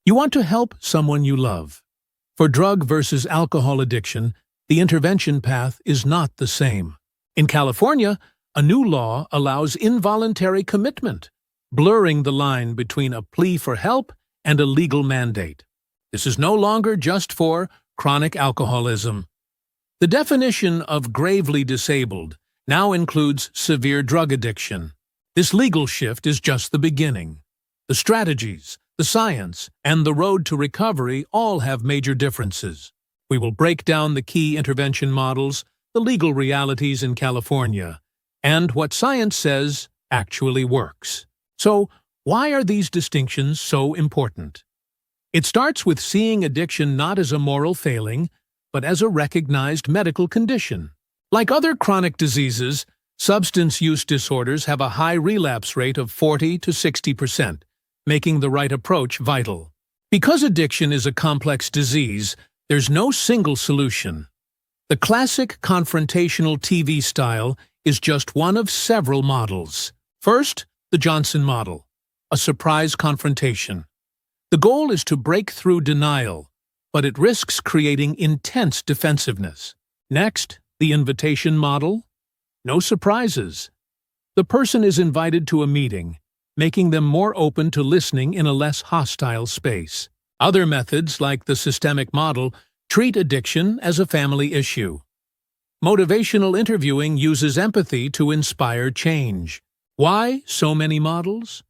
You want to help someone you love. For drug versus alcohol addiction, the intervention path is not the same. In California, a new law allows involuntary commitment, blurring the line between a plea for help and a legal mandate. This is no longer just for chronic alcoholism. The definition of gravely disabled now includes severe drug addiction. This legal shift is just the beginning. The strategies, the science, and the road to recovery all have major differences. We will break down the key intervention models, the legal realities in California, and what science says actually works. So, why are these distinctions so important? It starts with seeing addiction not as a moral failing, but as a recognized medical condition. Like other chronic diseases, substance use disorders have a high relapse rate of 40 to 60%, making the right approach vital. Because addiction is a complex disease, there's no single solution. The classic confrontational TV style is just one of several models. First, the Johnson model, a surprise confrontation. The goal is to break through denial, but it risks creating intense defensiveness. Next, the invitation model. No surprises. The person is invited to a meeting, making them more open to listening in a less hostile space. Other methods, like the systemic model, treat addiction as a family issue. Motivational interviewing uses empathy to inspire change. Why so many models?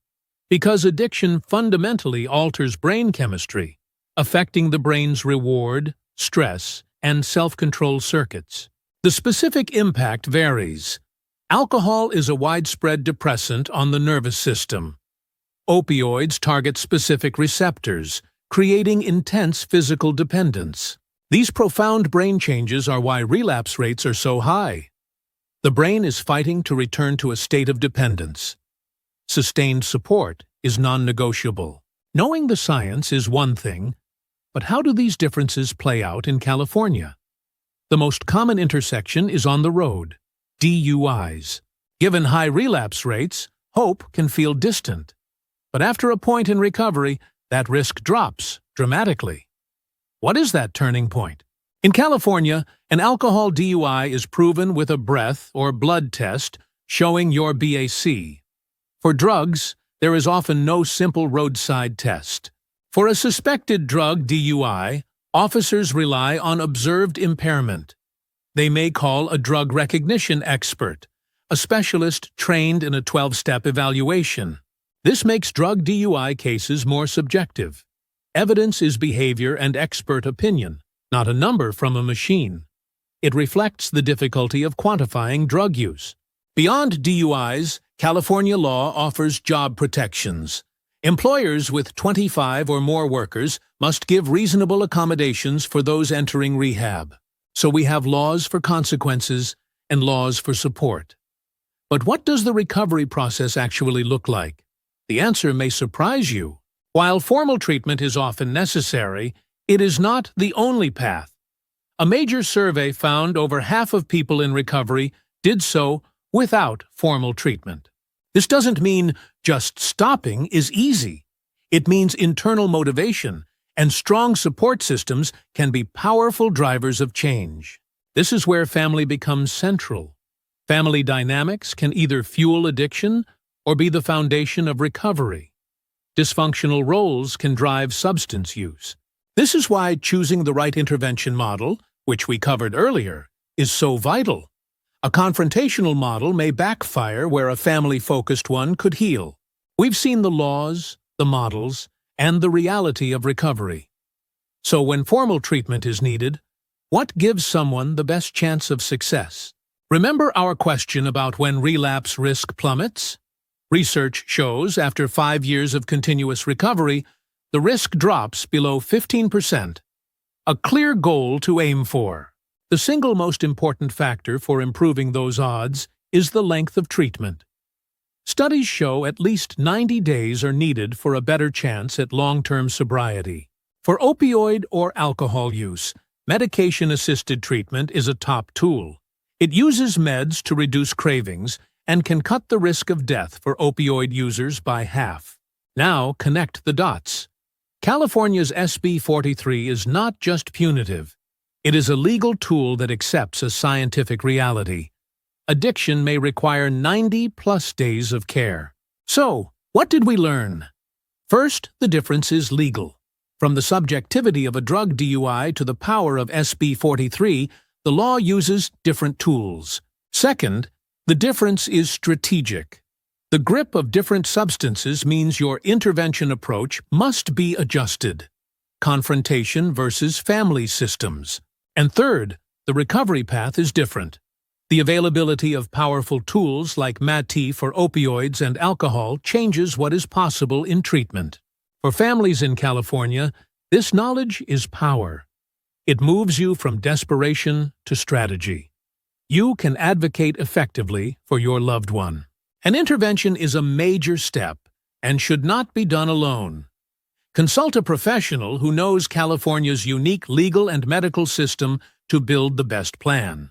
Because addiction fundamentally alters brain chemistry, affecting the brain's reward, stress, and self-control circuits. The specific impact varies. Alcohol is a widespread depressant on the nervous system. Opioids target specific receptors, creating intense physical dependence. These profound brain changes are why relapse rates are so high. The brain is fighting to return to a state of dependence. Sustained support is non-negotiable. Knowing the science is one thing, but how do these differences play out in California? The most common intersection is on the road: DUIs. Given high relapse rates, hope can feel distant. But after a point in recovery, that risk drops dramatically. What is that turning point? In California, an alcohol DUI is proven with a breath or blood test showing your BAC. For drugs, there is often no simple roadside test. For a suspected drug DUI, officers rely on observed impairment. They may call a drug recognition expert, a specialist trained in a 12-step evaluation. This makes drug DUI cases more subjective. Evidence is behavior and expert opinion, not a number from a machine. It reflects the difficulty of quantifying drug use. Beyond DUIs, California law offers job protections. Employers with 25 or more workers must give reasonable accommodations for those entering rehab. So we have laws for consequences and laws for support. But what does the recovery process actually look like? The answer may surprise you. While formal treatment is often necessary, it is not the only path. A major survey found over half of people in recovery did so without formal treatment. This doesn't mean just stopping is easy. It means internal motivation and strong support systems can be powerful drivers of change. This is where family becomes central. Family dynamics can either fuel addiction or be the foundation of recovery. Dysfunctional roles can drive substance use. This is why choosing the right intervention model, which we covered earlier, is so vital. A confrontational model may backfire where a family-focused one could heal. We've seen the laws, the models, and the reality of recovery. So when formal treatment is needed, what gives someone the best chance of success? Remember our question about when relapse risk plummets? Research shows after 5 years of continuous recovery, the risk drops below 15%. A clear goal to aim for. The single most important factor for improving those odds is the length of treatment. Studies show at least 90 days are needed for a better chance at long-term sobriety. For opioid or alcohol use, medication-assisted treatment is a top tool. It uses meds to reduce cravings and can cut the risk of death for opioid users by half. Now connect the dots. California's SB 43 is not just punitive. It is a legal tool that accepts a scientific reality. Addiction may require 90+ days of care. So, what did we learn? First, the difference is legal. From the subjectivity of a drug DUI to the power of SB 43, the law uses different tools. Second, the difference is strategic. The grip of different substances means your intervention approach must be adjusted. Confrontation versus family systems. And third, the recovery path is different. The availability of powerful tools like MAT for opioids and alcohol changes what is possible in treatment. For families in California, this knowledge is power. It moves you from desperation to strategy. You can advocate effectively for your loved one. An intervention is a major step and should not be done alone. Consult a professional who knows California's unique legal and medical system to build the best plan.